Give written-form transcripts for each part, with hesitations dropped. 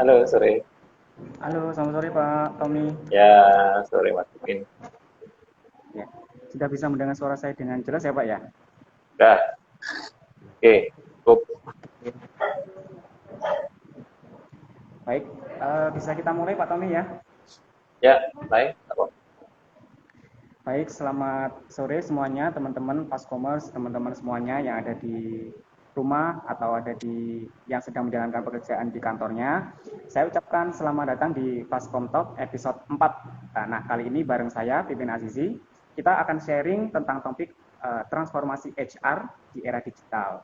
Halo, sore. Halo, selamat sore Pak Tommy. Ya, sore Mas Pipin. Ya, sudah bisa mendengar suara saya dengan jelas ya Pak ya? Dah, oke, cukup. Baik, bisa kita mulai Pak Tommy ya? Ya, baik. Apa? Baik, selamat sore semuanya teman-teman Paskomers, teman-teman semuanya yang ada di rumah atau ada di yang sedang menjalankan pekerjaan di kantornya. Saya ucapkan selamat datang di Paskom Talk episode 4. Nah, kali ini bareng saya, Pipin Azizi, kita akan sharing tentang topik transformasi HR di era digital.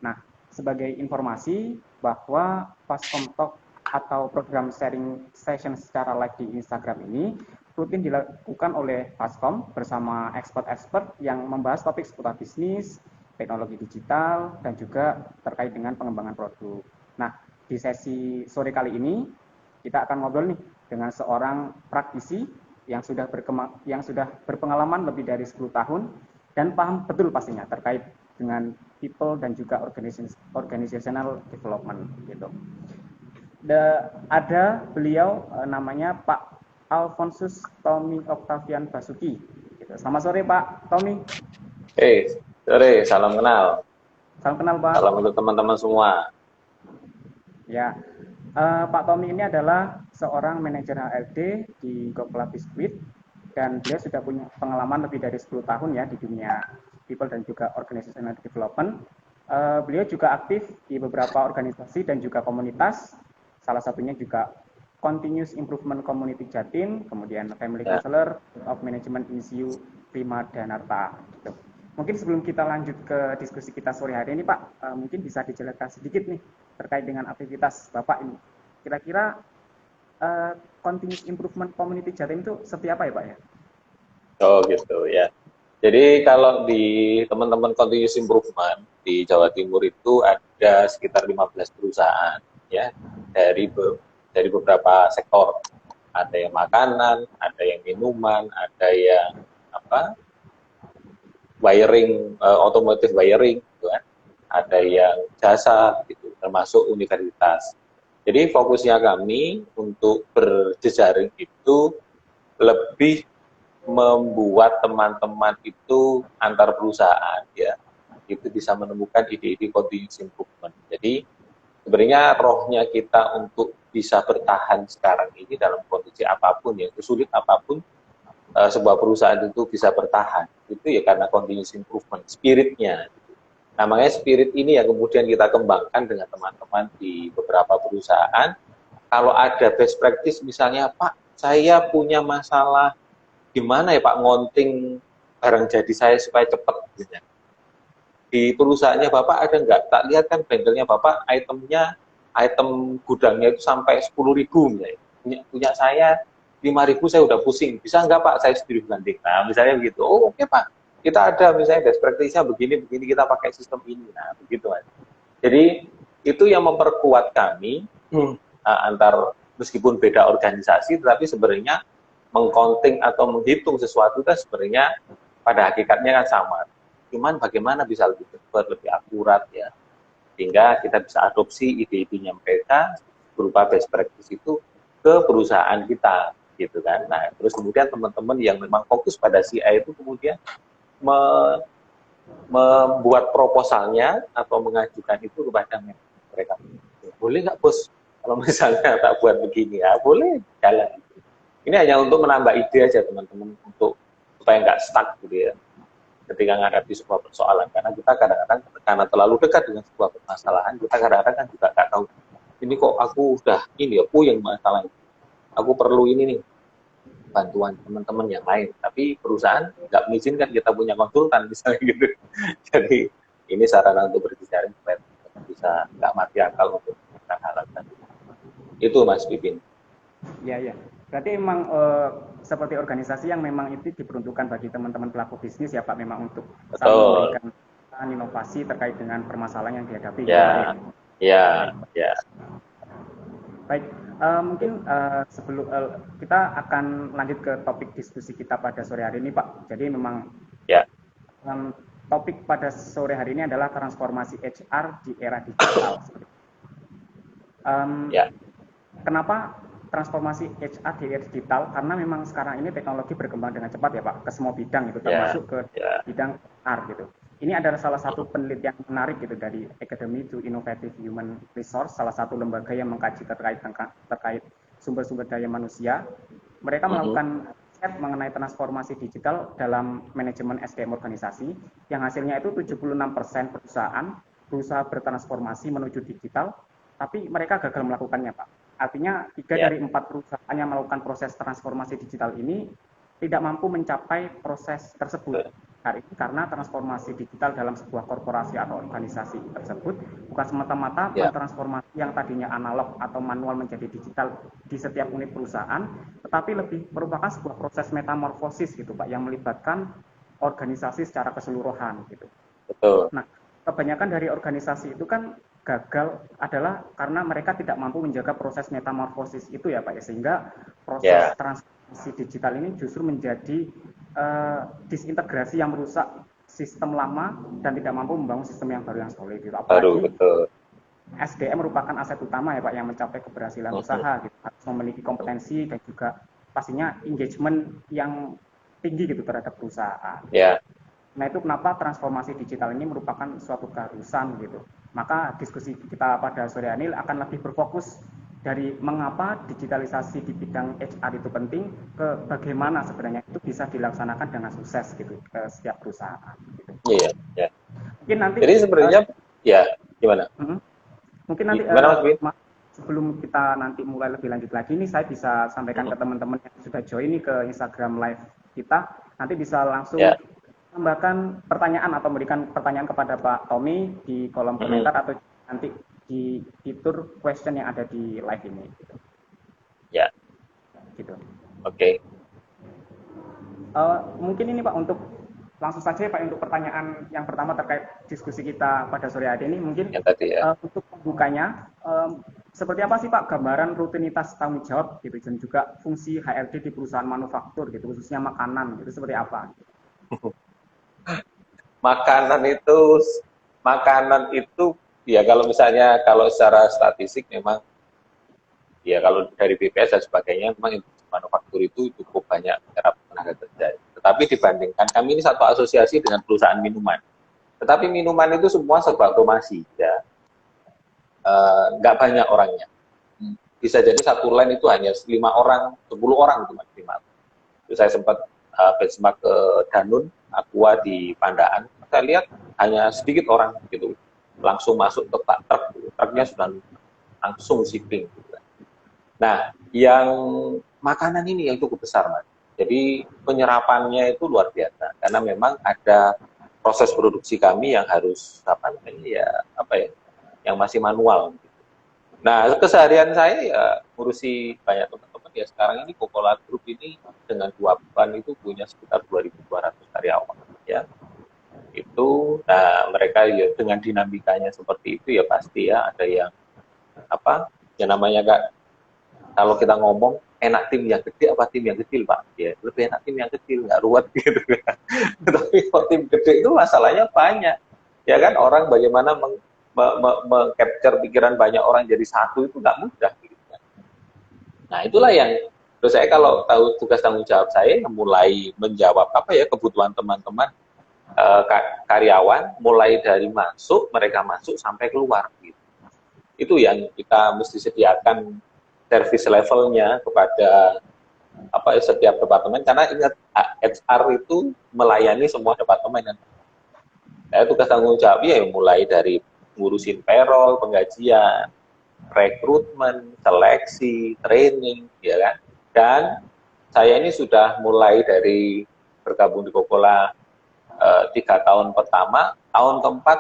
Nah, sebagai informasi bahwa Paskom Talk atau program sharing session secara live di Instagram ini rutin dilakukan oleh Paskom bersama expert-expert yang membahas topik seputar bisnis, teknologi digital, dan juga terkait dengan pengembangan produk. Nah, di sesi sore kali ini, kita akan ngobrol nih dengan seorang praktisi yang sudah berpengalaman lebih dari 10 tahun dan paham betul pastinya terkait dengan people dan juga organizational development gitu. Ada beliau namanya Pak Alfonsus Tommy Octavian Basuki. Gitu. Selamat sore Pak Tommy. Sore, salam kenal. Salam kenal Pak. Salam untuk teman-teman semua. Ya, Pak Tommy ini adalah seorang manajer HRD di Gokla Biskuit dan beliau sudah punya pengalaman lebih dari 10 tahun ya di dunia people dan juga organizational development. Beliau juga aktif di beberapa organisasi dan juga komunitas, salah satunya juga Continuous Improvement Community Jatim, kemudian Family Ya. Counselor of Management INSIU Prima Danarta. Gitu. Mungkin sebelum kita lanjut ke diskusi kita sore hari ini Pak, mungkin bisa dijelaskan sedikit nih terkait dengan aktivitas Bapak ini. Kira-kira Continuous Improvement Community Jatim itu seperti apa ya Pak ya? Oh gitu ya. Jadi kalau di teman-teman continuous improvement di Jawa Timur itu ada sekitar 15 perusahaan ya dari beberapa sektor. Ada yang makanan, ada yang minuman, ada yang apa? Wiring, otomotif wiring gitu kan. Ada yang jasa gitu, termasuk universitas. Jadi fokusnya kami untuk berjejaring itu lebih membuat teman-teman itu antar perusahaan ya itu bisa menemukan ide-ide continuous improvement. Jadi sebenarnya rohnya kita untuk bisa bertahan sekarang ini dalam kondisi apapun ya, sesulit apapun sebuah perusahaan itu bisa bertahan itu ya karena continuous improvement spiritnya. Nah, makanya spirit ini yang kemudian kita kembangkan dengan teman-teman di beberapa perusahaan. Kalau ada best practice misalnya, Pak, saya punya masalah gimana ya Pak ngonting barang jadi saya supaya cepat gitu. Di perusahaannya Bapak ada nggak? Tak lihat kan bengkelnya Bapak item gudangnya itu sampai 10.000 misalnya. Punya saya 5.000 saya udah pusing. Bisa nggak Pak saya sendiri banding? Nah misalnya begitu. Oh oke Pak. Kita ada misalnya best practice-nya begini kita pakai sistem ini. Nah begitu kan. Jadi itu yang memperkuat kami antar meskipun beda organisasi tetapi sebenarnya mengcounting atau menghitung sesuatu itu sebenarnya pada hakikatnya kan sama. Cuman bagaimana bisa lebih cepat, lebih akurat ya. Sehingga kita bisa adopsi ide-idenya mereka berupa best practice itu ke perusahaan kita gitu kan. Nah, terus kemudian teman-teman yang memang fokus pada CI itu kemudian membuat proposalnya atau mengajukan itu kepada mereka. Boleh nggak bos? Kalau misalnya tak buat begini ya, boleh jalan. Ini hanya untuk menambah ide aja teman-teman untuk supaya nggak stuck gitu ya ketika menghadapi sebuah persoalan karena kita kadang-kadang karena terlalu dekat dengan sebuah permasalahan, kita kadang-kadang kan juga nggak tahu, ini kok aku udah ini ya, puyeng masalahnya, aku perlu ini nih, bantuan teman-teman yang lain, tapi perusahaan nggak mengizinkan kita punya konsultan misalnya gitu. Jadi ini sarana untuk berbicara supaya bisa nggak mati akal untuk hal-hal tadi. Itu Mas Pipin. Ya, ya. Berarti memang seperti organisasi yang memang itu diperuntukkan bagi teman-teman pelaku bisnis ya Pak, memang untuk saling Betul. memberikan inovasi terkait dengan permasalahan yang dihadapi. Ya, ya, ya. Baik, mungkin sebelum kita akan lanjut ke topik diskusi kita pada sore hari ini Pak. Jadi memang Ya. Topik pada sore hari ini adalah transformasi HR di era digital. Ya. Kenapa transformasi HR di era digital? Karena memang sekarang ini teknologi berkembang dengan cepat ya Pak, ke semua bidang gitu, termasuk ke bidang HR gitu. Ini adalah salah satu penelitian menarik gitu dari Academy to Innovative Human Resource, salah satu lembaga yang mengkaji terkait sumber-sumber daya manusia. Mereka melakukan riset mengenai transformasi digital dalam manajemen SDM organisasi, yang hasilnya itu 76% perusahaan berusaha bertransformasi menuju digital, tapi mereka gagal melakukannya Pak. Artinya 3 dari 4 perusahaan yang melakukan proses transformasi digital ini tidak mampu mencapai proses tersebut hari ini, karena transformasi digital dalam sebuah korporasi atau organisasi tersebut bukan semata-mata mentransformasi yang tadinya analog atau manual menjadi digital di setiap unit perusahaan, tetapi lebih merupakan sebuah proses metamorfosis gitu Pak, yang melibatkan organisasi secara keseluruhan gitu. Betul. Nah, kebanyakan dari organisasi itu kan gagal adalah karena mereka tidak mampu menjaga proses metamorfosis itu ya Pak ya, sehingga proses transformasi digital ini justru menjadi disintegrasi yang merusak sistem lama dan tidak mampu membangun sistem yang baru yang solid gitu. Apalagi SDM merupakan aset utama ya Pak yang mencapai keberhasilan usaha gitu, harus memiliki kompetensi dan juga pastinya engagement yang tinggi gitu terhadap perusahaan. Nah itu kenapa transformasi digital ini merupakan suatu keharusan gitu. Maka diskusi kita pada sore ini akan lebih berfokus dari mengapa digitalisasi di bidang HR itu penting, ke bagaimana sebenarnya itu bisa dilaksanakan dengan sukses gitu ke setiap perusahaan. Gitu. Iya. Mungkin nanti. Jadi sebenarnya gimana? Mungkin nanti sebelum kita nanti mulai lebih lanjut lagi, ini saya bisa sampaikan ke teman-teman yang sudah join ini ke Instagram Live kita, nanti bisa langsung tambahkan pertanyaan atau memberikan pertanyaan kepada Pak Tommy di kolom komentar atau nanti di fitur question yang ada di live ini. Gitu. Ya. Gitu. Oke. Mungkin ini Pak untuk langsung saja Pak untuk pertanyaan yang pertama terkait diskusi kita pada sore hari ini, mungkin untuk pembukanya seperti apa sih Pak gambaran rutinitas tanggung jawab gitu dan juga fungsi HRD di perusahaan manufaktur gitu, khususnya makanan gitu, seperti apa? Makanan itu ya kalau misalnya kalau secara statistik memang ya kalau dari BPS dan sebagainya memang manufaktur itu cukup banyak menyerap tenaga kerja. Tetapi dibandingkan kami ini satu asosiasi dengan perusahaan minuman. Tetapi minuman itu semua serba otomasi ya. Nggak banyak orangnya. Bisa jadi satu line itu hanya 5 orang, 10 orang itu maksimal. Itu saya sempat benchmark ke Danun, Aqua di Pandaan. Saya lihat hanya sedikit orang gitu, langsung masuk ke truk, truknya sudah langsung shipping. Gitu. Nah, yang makanan ini yang cukup besar, Mas. Jadi penyerapannya itu luar biasa, karena memang ada proses produksi kami yang harus yang masih manual. Gitu. Nah, keseharian saya ya ngurusi banyak teman-teman ya. Sekarang ini Coca-Cola Group ini dengan 2 ban itu punya sekitar 2.200 karyawan ya. Itu mereka ya dengan dinamikanya seperti itu ya pasti ya ada yang namanya Kak, kalau kita ngomong enak tim yang gede apa tim yang kecil Pak ya, lebih enak tim yang kecil, nggak ruwet gitu kan. Tapi kalau tim gede itu masalahnya banyak ya kan, orang bagaimana meng-capture pikiran banyak orang jadi satu itu nggak mudah gitu kan. Nah itulah yang terus saya kalau tahu tugas tanggung jawab saya mulai menjawab kebutuhan teman-teman karyawan, mulai dari mereka masuk sampai keluar gitu. Itu yang kita mesti sediakan service levelnya kepada setiap departemen, karena ingat HR itu melayani semua departemen. Tugas tanggung jawabnya ya mulai dari ngurusin payroll, penggajian, rekrutmen, seleksi, training, ya kan. Dan saya ini sudah mulai dari bergabung di Coca-Cola 3 tahun pertama, tahun keempat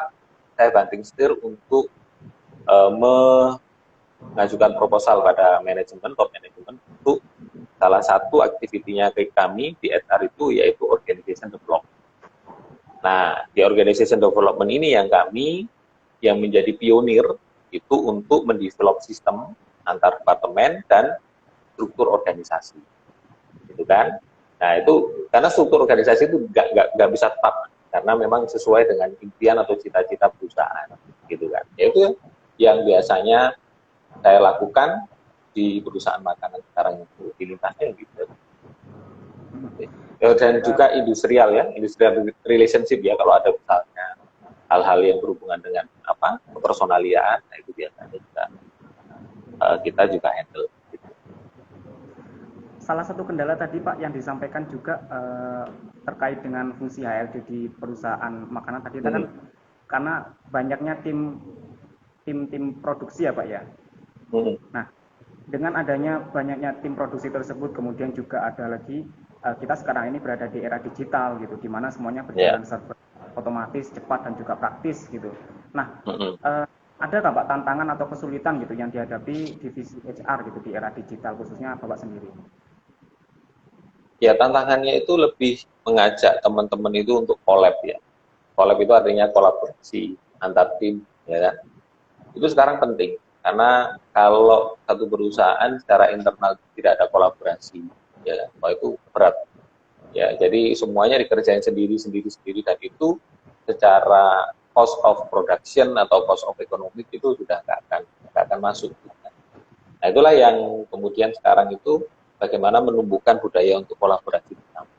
saya banting setir untuk mengajukan proposal pada manajemen, top manajemen untuk salah satu aktivitinya kami di HR itu yaitu organization development. Nah, di organization development ini yang kami yang menjadi pionir itu untuk mendevelop sistem antar departemen dan struktur organisasi, gitu kan? Nah itu karena struktur organisasi itu nggak bisa tetap karena memang sesuai dengan impian atau cita-cita perusahaan, gitu kan? Itu yang biasanya saya lakukan di perusahaan makanan sekarang di lintasnya gitu. Dan juga industrial ya, industrial relationship ya, kalau ada misalnya hal-hal yang berhubungan dengan apa kepersonaliaan, nah itu biasanya juga kita juga handle. Gitu. Salah satu kendala tadi Pak yang disampaikan juga terkait dengan fungsi HRD di perusahaan makanan tadi itu kan karena banyaknya tim produksi ya Pak ya. Nah, dengan adanya banyaknya tim produksi tersebut, kemudian juga ada lagi kita sekarang ini berada di era digital gitu, di mana semuanya berjalan serba otomatis, cepat dan juga praktis gitu. Nah, ada nggak Pak tantangan atau kesulitan gitu yang dihadapi divisi HR gitu di era digital khususnya Bapak sendiri? Ya tantangannya itu lebih mengajak teman-teman itu untuk collab ya. Collab itu artinya kolaborasi antar tim, ya kan? Itu sekarang penting karena kalau satu perusahaan secara internal tidak ada kolaborasi, ya, wah itu berat. Ya, jadi semuanya dikerjain sendiri dan itu secara cost of production atau cost of economic itu sudah nggak akan masuk. Nah itulah yang kemudian sekarang itu bagaimana menumbuhkan budaya untuk kolaborasi bersama.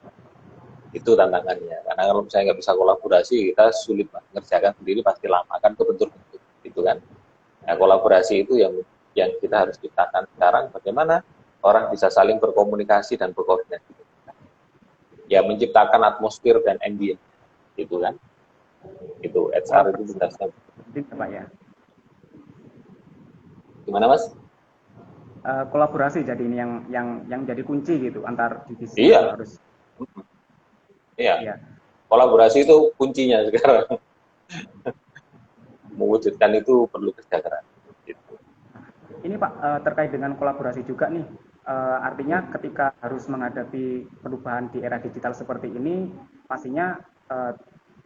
Itu tantangannya. Karena kalau misalnya nggak bisa kolaborasi, kita sulit mengerjakan sendiri pasti lama kan kebentur-bentur, gitu kan. Nah kolaborasi itu yang kita harus ciptakan sekarang. Bagaimana orang bisa saling berkomunikasi dan berkoordinasi. Ya menciptakan atmosfer dan ambient, gitu kan. Itu HR itu tugasnya. Pak ya. Gimana Mas? Kolaborasi jadi ini yang jadi kunci gitu antar divisi. Iya. Harus. Iya. Kolaborasi itu kuncinya sekarang. Mewujudkan itu perlu kerja keras. Gitu. Ini Pak terkait dengan kolaborasi juga nih. Artinya ketika harus menghadapi perubahan di era digital seperti ini, pastinya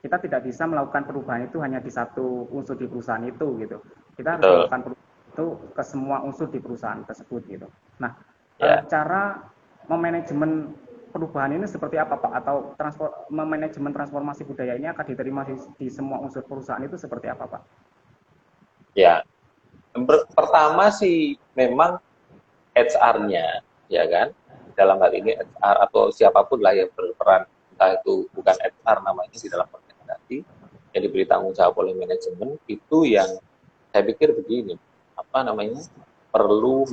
kita tidak bisa melakukan perubahan itu hanya di satu unsur di perusahaan itu gitu. Kita harus melakukan perubahan itu ke semua unsur di perusahaan tersebut gitu. Nah, cara memanajemen perubahan ini seperti apa Pak? Atau memanajemen transformasi budaya ini akan diterima di semua unsur perusahaan itu seperti apa Pak? Ya, pertama sih memang HR-nya, ya kan, dalam hal ini HR atau siapapun lah yang berperan, entah itu bukan HR namanya di dalam organisasi, yang diberi tanggung jawab oleh manajemen, itu yang saya pikir begini, apa namanya, perlu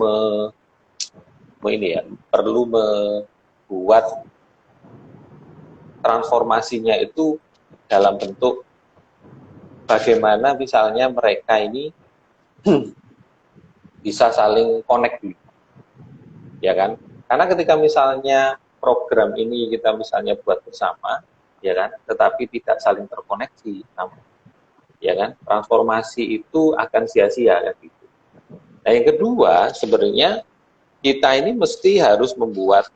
perlu membuat transformasinya itu dalam bentuk bagaimana misalnya mereka ini bisa saling connect, ya kan? Karena ketika misalnya program ini kita misalnya buat bersama, ya kan, tetapi tidak saling terkoneksi, ya kan, transformasi itu akan sia-sia kan gitu. Nah yang kedua sebenarnya kita ini mesti harus membuat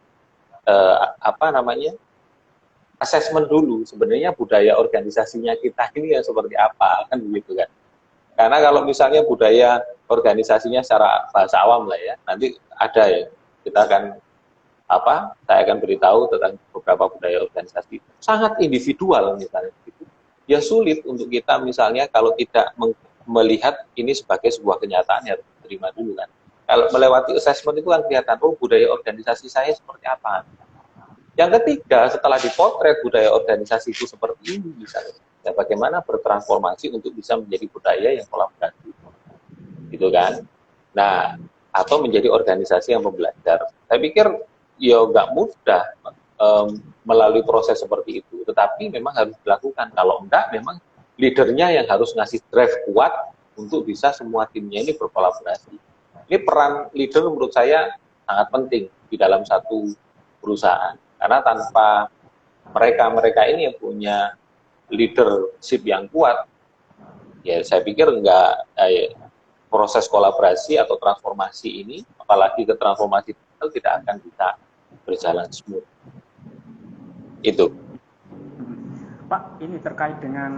assessment dulu sebenarnya budaya organisasinya kita ini yang seperti apa kan begitu kan. Karena kalau misalnya budaya organisasinya secara bahasa awam lah ya, nanti ada ya, kita akan saya akan beritahu tentang beberapa budaya organisasi sangat individual misalnya gitu. Ya sulit untuk kita misalnya kalau tidak melihat ini sebagai sebuah kenyataan ya harus terima dulu kan. Kalau melewati assessment itu kan kelihatan, oh budaya organisasi saya seperti apa. Yang ketiga, setelah dipotret budaya organisasi itu seperti ini misalnya, ya bagaimana bertransformasi untuk bisa menjadi budaya yang kolaboratif, gitu kan? Nah, atau menjadi organisasi yang pembelajar. Saya pikir ya nggak mudah melalui proses seperti itu, tetapi memang harus dilakukan. Kalau enggak, memang leadernya yang harus ngasih drive kuat untuk bisa semua timnya ini berkolaborasi. Ini peran leader menurut saya sangat penting di dalam satu perusahaan. Karena tanpa mereka ini yang punya leadership yang kuat, ya saya pikir proses kolaborasi atau transformasi ini, apalagi ke transformasi digital, tidak akan bisa berjalan smooth. Itu. Pak, ini terkait dengan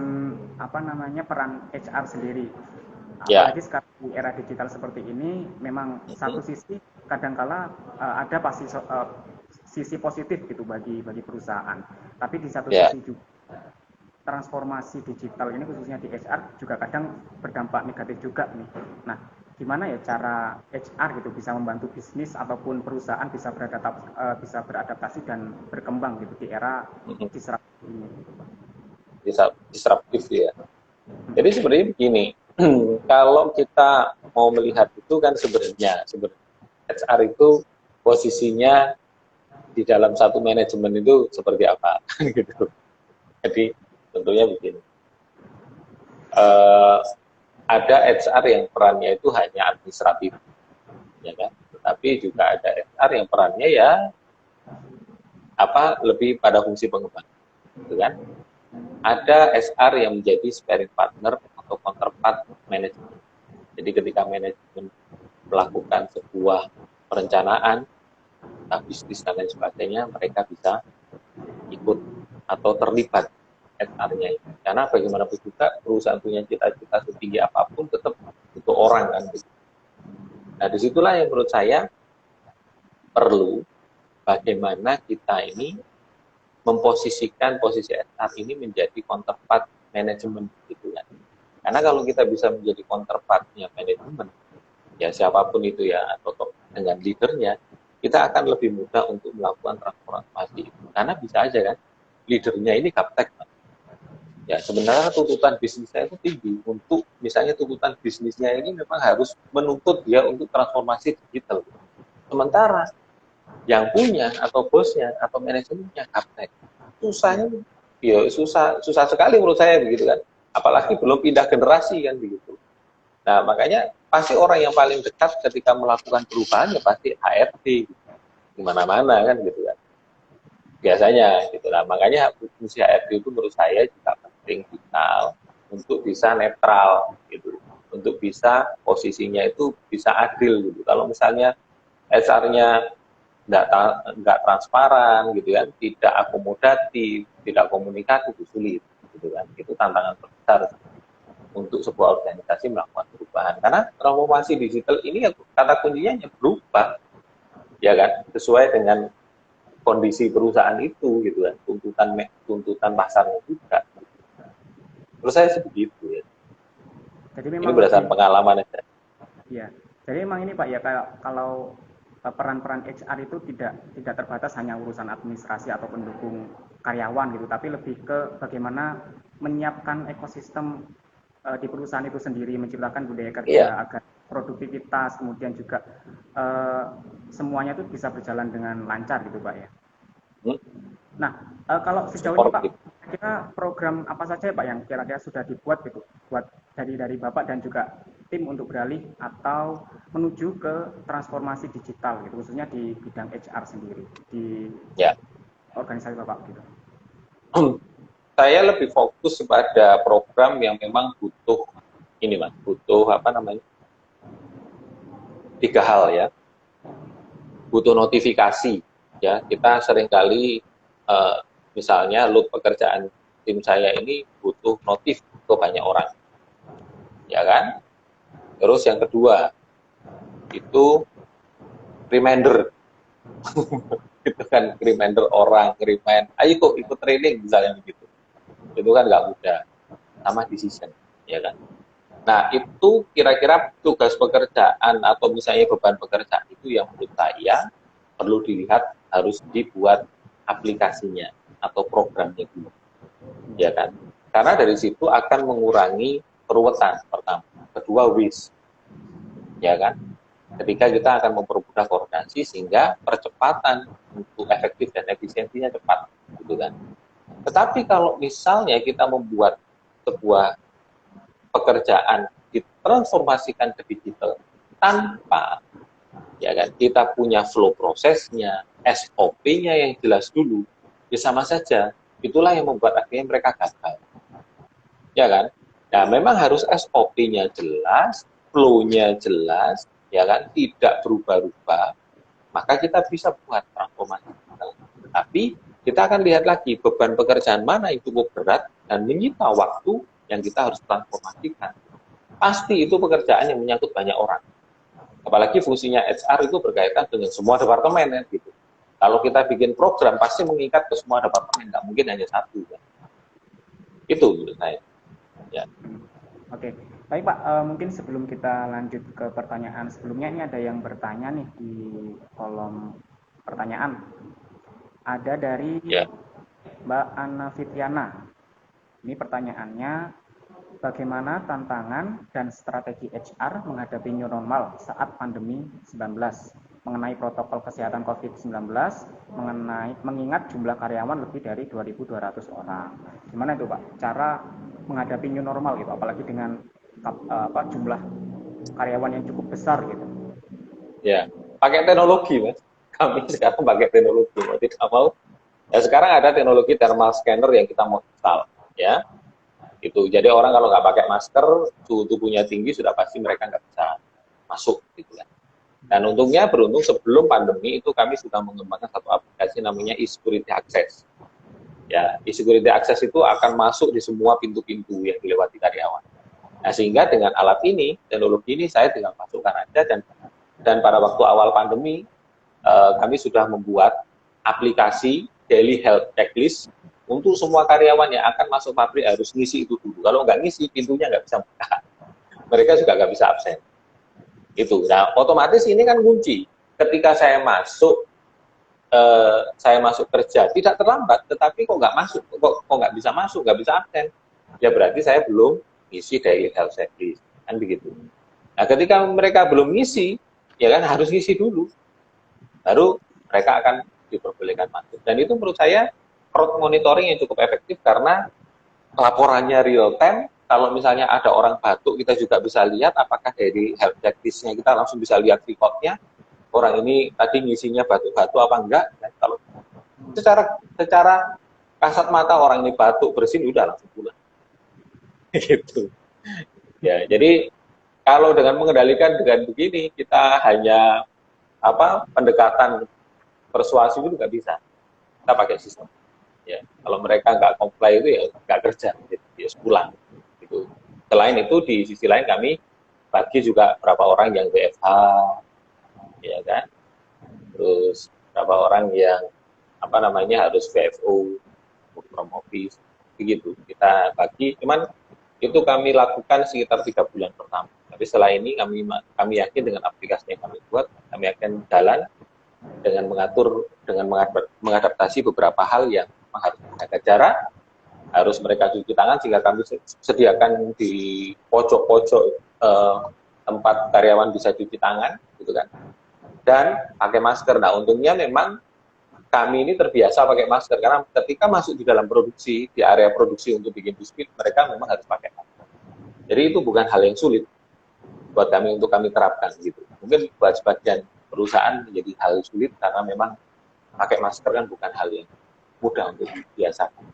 peran HR sendiri. Ya. Apalagi sekarang di era digital seperti ini, memang satu sisi kadangkala ada pasti sisi positif gitu bagi perusahaan. Tapi di satu sisi juga transformasi digital ini khususnya di HR juga kadang berdampak negatif juga nih. Nah, gimana ya cara HR gitu bisa membantu bisnis ataupun perusahaan bisa beradaptasi dan berkembang gitu di era disruptif ini? Disruptif ya. Jadi sebenarnya begini, kalau kita mau melihat itu kan sebenarnya HR itu posisinya di dalam satu manajemen itu seperti apa gitu. Jadi tentunya begini, ada HR yang perannya itu hanya administratif, ya kan? Tetapi juga ada HR yang perannya ya lebih pada fungsi pengembangan, gitu kan? Ada HR yang menjadi sparring partner atau counterpart manajemen. Jadi ketika manajemen melakukan sebuah perencanaan, bisnis dan lain sebagainya, mereka bisa ikut atau terlibat HR-nya. Karena bagaimanapun juga perusahaan punya cita-cita setinggi apapun tetap butuh orang kan. Nah disitulah yang menurut saya perlu bagaimana kita ini memposisikan posisi HR ini menjadi counterpart manajemen gitu ya. Karena kalau kita bisa menjadi counterpartnya manajemen, ya siapapun itu ya, atau dengan leadernya, kita akan lebih mudah untuk melakukan transformasi. Karena bisa aja kan, leadernya ini gaptek. Ya sebenarnya tuntutan bisnisnya itu tinggi untuk, misalnya tuntutan bisnisnya ini memang harus menuntut dia untuk transformasi digital. Sementara yang punya atau bosnya atau manajemennya gaptek, susahnya ya susah sekali menurut saya begitu kan. Apalagi belum pindah generasi kan begitu. Nah makanya pasti orang yang paling dekat ketika melakukan perubahan ya pasti HRD di mana-mana kan gitu kan. Biasanya gitu lah. Makanya fungsi HRD itu menurut saya juga penting vital untuk bisa netral gitu. Untuk bisa posisinya itu bisa adil gitu. Kalau misalnya HR-nya nggak transparan gitu kan, tidak akomodatif, tidak komunikatif, itu sulit gitu kan. Itu tantangan terbesar untuk sebuah organisasi melakukan perubahan. Karena transformasi digital ini kata kuncinya berubah, ya kan, sesuai dengan kondisi perusahaan itu gitu kan, tuntutan pasarnya juga. Terus saya begitu ya. Jadi memang ini berdasarkan pengalaman aja. Iya. Jadi memang ini Pak ya, kalau peran-peran HR itu tidak terbatas hanya urusan administrasi atau pendukung karyawan gitu, tapi lebih ke bagaimana menyiapkan ekosistem di perusahaan itu sendiri, menciptakan budaya kerja agar produktivitas, kemudian juga semuanya itu bisa berjalan dengan lancar gitu Pak ya. Nah, kalau sejauh ini Pak, kira program apa saja Pak yang kira-kira sudah dibuat gitu, buat dari Bapak dan juga tim untuk beralih atau menuju ke transformasi digital gitu, khususnya di bidang HR sendiri di organisasi Bapak gitu. Saya lebih fokus kepada program yang memang butuh ini Mas, butuh 3 hal ya. Butuh notifikasi ya. Kita seringkali misalnya load pekerjaan tim saya ini butuh notif ke banyak orang. Ya kan? Terus yang kedua itu reminder. Itu kan reminder orang, ayo kok ikut training misalnya begitu. Itu kan nggak mudah. Sama decision, ya kan? Nah, itu kira-kira tugas pekerjaan atau misalnya beban pekerjaan itu yang menurut saya perlu dilihat, harus dibuat aplikasinya atau programnya dulu. Ya kan? Karena dari situ akan mengurangi keruwetan pertama. Kedua, waste. Ya kan? Ketika kita akan mempermudah koordinasi sehingga percepatan untuk efektif dan efisiensinya cepat, gitu kan. Tetapi kalau misalnya kita membuat sebuah pekerjaan ditransformasikan ke digital tanpa ya kan kita punya flow prosesnya, SOP-nya yang jelas dulu, ya sama saja. Itulah yang membuat akhirnya mereka gagal. Ya kan? Nah, memang harus SOP-nya jelas, flow-nya jelas, ya kan? Tidak berubah-ubah. Maka kita bisa buat transformasi. Tapi kita akan lihat lagi beban pekerjaan mana yang cukup berat dan menyita waktu yang kita harus transformasikan. Pasti itu pekerjaan yang menyangkut banyak orang. Apalagi fungsinya HR itu berkaitan dengan semua departemen ya, gitu. Kalau kita bikin program pasti mengikat ke semua departemen, nggak mungkin hanya satu. Ya. Itu menurut saya. Ya. Oke, baik Pak. Mungkin sebelum kita lanjut ke pertanyaan sebelumnya, ini ada yang bertanya nih di kolom pertanyaan. Ada dari Mbak Anna Fitriana. Ini pertanyaannya, bagaimana tantangan dan strategi HR menghadapi new normal saat pandemi 19, mengenai protokol kesehatan COVID-19, mengingat jumlah karyawan lebih dari 2.200 orang. Gimana itu Pak, cara menghadapi new normal gitu, apalagi dengan jumlah karyawan yang cukup besar gitu? Ya, pakai teknologi Mas. Kami sekarang pakai teknologi, mau tidak mau. Ya sekarang ada teknologi thermal scanner yang kita mau install, ya. Itu. Jadi orang kalau nggak pakai masker, suhu tubuhnya tinggi, sudah pasti mereka nggak bisa masuk, gitu kan. Dan untungnya beruntung sebelum pandemi itu kami sudah mengembangkan satu aplikasi namanya e-security access. Ya, e-security access itu akan masuk di semua pintu-pintu yang dilewati karyawan. Nah, sehingga dengan alat ini, teknologi ini saya tinggal masukkan aja dan pada waktu awal pandemi kami sudah membuat aplikasi daily health checklist untuk semua karyawan yang akan masuk pabrik harus ngisi itu dulu. Kalau nggak ngisi, pintunya nggak bisa buka. Mereka juga nggak bisa absen. Itu. Nah, otomatis ini kan kunci. Ketika saya masuk kerja, tidak terlambat, tetapi kok nggak masuk, kok nggak bisa masuk, nggak bisa absen. Ya berarti saya belum ngisi daily health checklist. Kan begitu. Nah, ketika mereka belum ngisi, ya kan harus ngisi dulu. Baru mereka akan diperbolehkan masuk. Dan itu menurut saya crowd monitoring yang cukup efektif karena laporannya real time. Kalau misalnya ada orang batuk, kita juga bisa lihat apakah dari health checklist-nya kita langsung bisa lihat record-nya. Orang ini tadi ngisinya batuk-batuk apa enggak. Dan kalau secara kasat mata orang ini batuk bersin, udah langsung pulang. Gitu. Ya, jadi kalau dengan mengendalikan dengan begini, kita hanya pendekatan persuasi itu nggak bisa. Kita pakai sistem. Ya, kalau mereka nggak comply itu ya nggak kerja, ya pulang. Gitu. Selain itu di sisi lain kami bagi juga berapa orang yang WFH, ya kan. Terus berapa orang yang harus VFO, from office, begitu. Kita bagi, cuman itu kami lakukan sekitar 3 bulan pertama. Tapi setelah ini kami yakin dengan aplikasi yang kami buat, kami akan jalan dengan mengadaptasi beberapa hal yang harus menjaga jarak, harus mereka cuci tangan, sehingga kami sediakan di pojok-pojok tempat karyawan bisa cuci tangan, gitu kan, dan pakai masker. Nah, untungnya memang kami ini terbiasa pakai masker, karena ketika masuk di dalam produksi, di area produksi untuk bikin biskuit, mereka memang harus pakai masker. Jadi itu bukan hal yang sulit buat kami untuk kami terapkan gitu. Mungkin buat sebagian perusahaan menjadi hal sulit karena memang pakai masker kan bukan hal yang mudah untuk dibiasakan.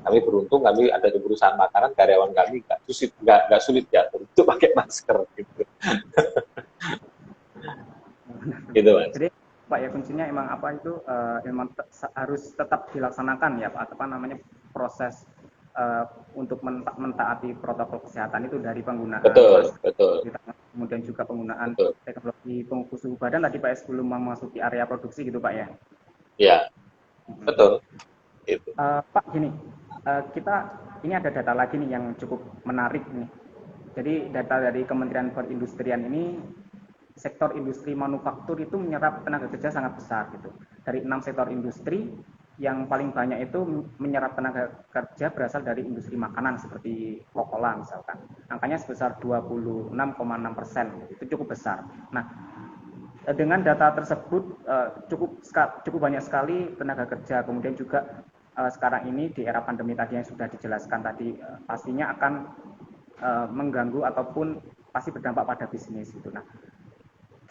Kami beruntung, kami ada di perusahaan makanan, karyawan kami nggak sulit ya untuk pakai masker gitu. Gitu Mas. Jadi Pak ya kuncinya emang emang harus tetap dilaksanakan ya Pak, proses untuk mentaati protokol kesehatan itu dari penggunaan betul. Kemudian juga penggunaan teknologi pengukur suhu badan tadi Pak sebelum memasuki area produksi gitu Pak ya. Ya, betul. Itu. Pak gini, ini ada data lagi nih yang cukup menarik nih. Jadi data dari Kementerian Perindustrian ini, sektor industri manufaktur itu menyerap tenaga kerja sangat besar gitu. Dari 6 sektor industri, yang paling banyak itu menyerap tenaga kerja berasal dari industri makanan seperti Coca-Cola misalkan. Angkanya sebesar 26,6%, itu cukup besar. Nah, dengan data tersebut cukup banyak sekali tenaga kerja, kemudian juga sekarang ini di era pandemi tadi yang sudah dijelaskan tadi, pastinya akan mengganggu ataupun pasti berdampak pada bisnis itu. Nah,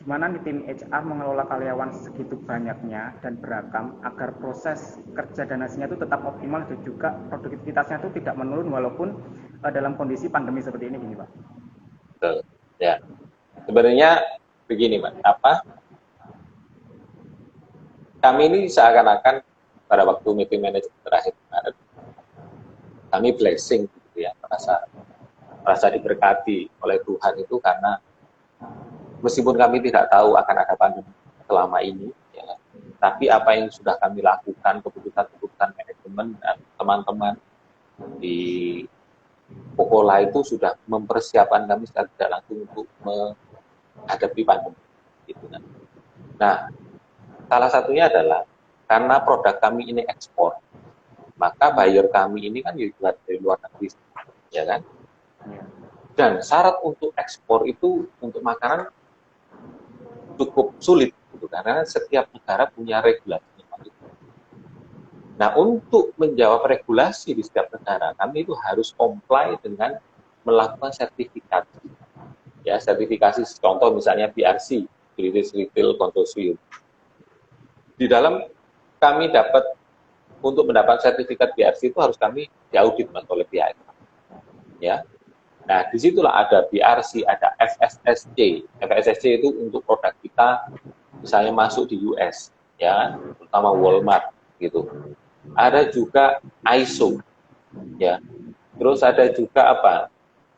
gimana nih tim HR mengelola karyawan segitu banyaknya dan beragam agar proses kerja dan hasilnya itu tetap optimal dan juga produktivitasnya itu tidak menurun walaupun dalam kondisi pandemi seperti ini, gini Pak? Betul. Ya, sebenarnya begini Pak, kami ini seakan-akan pada waktu meeting manajemen terakhir kemarin, kami blessing gitu ya, merasa diberkati oleh Tuhan itu karena meskipun kami tidak tahu akan ada pandemi selama ini, ya, tapi apa yang sudah kami lakukan, keputusan-keputusan manajemen dan teman-teman di Pokola itu sudah mempersiapkan kami secara tidak langsung untuk menghadapi pandemi. Gitu kan. Nah, salah satunya adalah karena produk kami ini ekspor, maka buyer kami ini kan juga dari luar negeri, ya kan? Dan syarat untuk ekspor itu untuk makanan cukup sulit, gitu, karena setiap negara punya regulasi. Nah, untuk menjawab regulasi di setiap negara, kami itu harus comply dengan melakukan sertifikasi. Ya, sertifikasi contoh misalnya BRC, British Retail Consortium. Di dalam kami dapat untuk mendapat sertifikat BRC itu harus kami diaudit Mas oleh pihak. Ya. Nah, disitulah ada BRC, ada FSSC. FSSC itu untuk produk kita misalnya masuk di US, ya, terutama Walmart gitu. Ada juga ISO, ya. Terus ada juga apa?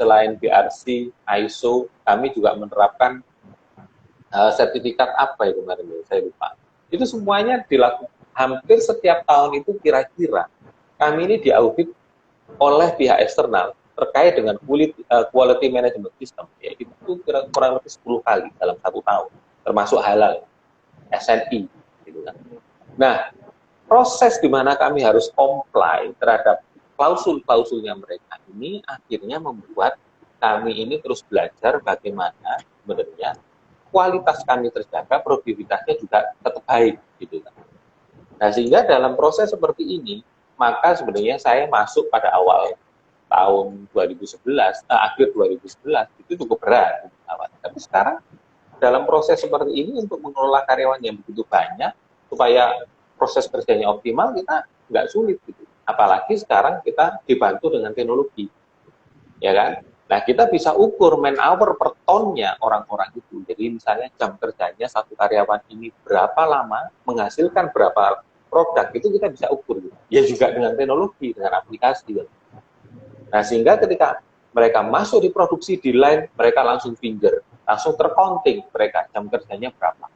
Selain BRC, ISO, kami juga menerapkan sertifikat apa ya kemarin? Saya lupa. Itu semuanya dilakukan hampir setiap tahun itu kira-kira kami ini diaudit oleh pihak eksternal terkait dengan quality management system, ya, itu kurang lebih 10 kali dalam 1 tahun, termasuk halal, SNI, gitu kan. Nah, proses di mana kami harus comply terhadap klausul-klausulnya mereka ini akhirnya membuat kami ini terus belajar bagaimana sebenarnya kualitas kami terjaga, produktivitasnya juga tetap baik, gitu kan. Nah, sehingga dalam proses seperti ini, maka sebenarnya saya masuk pada awal tahun 2011, akhir 2011, itu cukup berat. Tapi sekarang, dalam proses seperti ini, untuk mengelola karyawan yang begitu banyak, supaya proses kerjanya optimal, kita nggak sulit. Gitu. Apalagi sekarang kita dibantu dengan teknologi. Ya kan? Nah, kita bisa ukur man hour per tonnya orang-orang itu. Jadi misalnya jam kerjanya satu karyawan ini berapa lama, menghasilkan berapa produk, itu kita bisa ukur. Gitu. Ya juga dengan teknologi, dengan aplikasi. Gitu. Nah, sehingga ketika mereka masuk di produksi di line, mereka langsung finger, langsung tercounting mereka jam kerjanya berapa.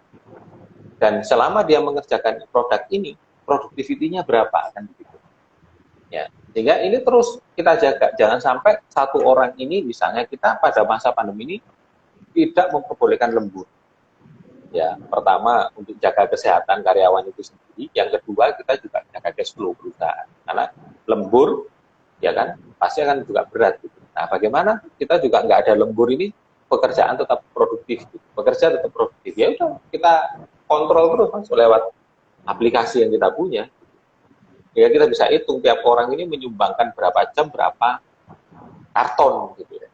Dan selama dia mengerjakan produk ini, produktivitinya berapa, kan begitu. Ya, sehingga ini terus kita jaga, jangan sampai satu orang ini, misalnya kita pada masa pandemi ini tidak memperbolehkan lembur. Ya, pertama untuk jaga kesehatan karyawan itu sendiri, yang kedua kita juga jaga cash flow perusahaan, karena lembur, ya kan, pasti akan juga berat. Gitu. Nah, bagaimana kita juga nggak ada lembur ini, pekerjaan tetap produktif, gitu. Bekerja tetap produktif. Ya udah, kita kontrol terus Mas, lewat aplikasi yang kita punya. Ya kita bisa hitung tiap orang ini menyumbangkan berapa jam, berapa karton gitu ya.